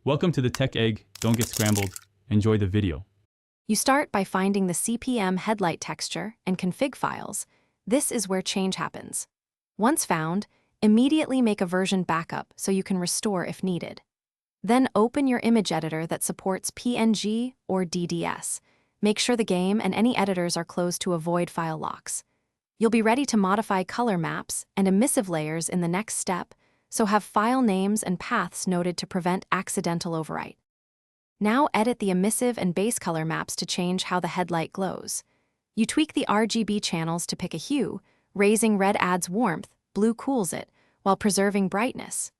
Welcome to the Tech Egg. Don't get scrambled. Enjoy the video. You start by finding the CPM headlight texture and config files. This is where change happens. Once found, immediately make a version backup so you can restore if needed. Then open your image editor that supports PNG or DDS. Make sure the game and any editors are closed to avoid file locks. You'll be ready to modify color maps and emissive layers in the next step, so have file names and paths noted to prevent accidental overwrite. Now edit the emissive and base color maps to change how the headlight glows. You tweak the RGB channels to pick a hue. Raising red adds warmth, blue cools it, while preserving brightness.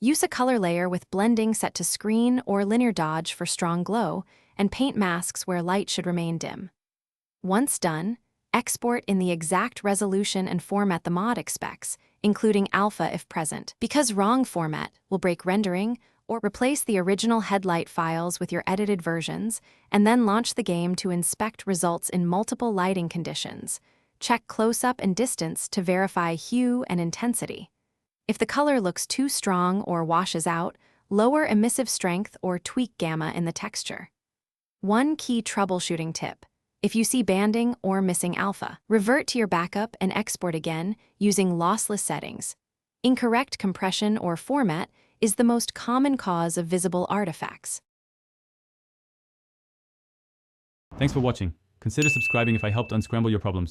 Use a color layer with blending set to screen or linear dodge for strong glow, and paint masks where light should remain dim. Once done, export in the exact resolution and format the mod expects, including alpha if present, because wrong format will break rendering, or replace the original headlight files with your edited versions, and then launch the game to inspect results in multiple lighting conditions. Check close-up and distance to verify hue and intensity. If the color looks too strong or washes out, lower emissive strength or tweak gamma in the texture. One key troubleshooting tip: if you see banding or missing alpha, revert to your backup and export again using lossless settings. Incorrect compression or format is the most common cause of visible artifacts. Thanks for watching. Consider subscribing if I helped unscramble your problems.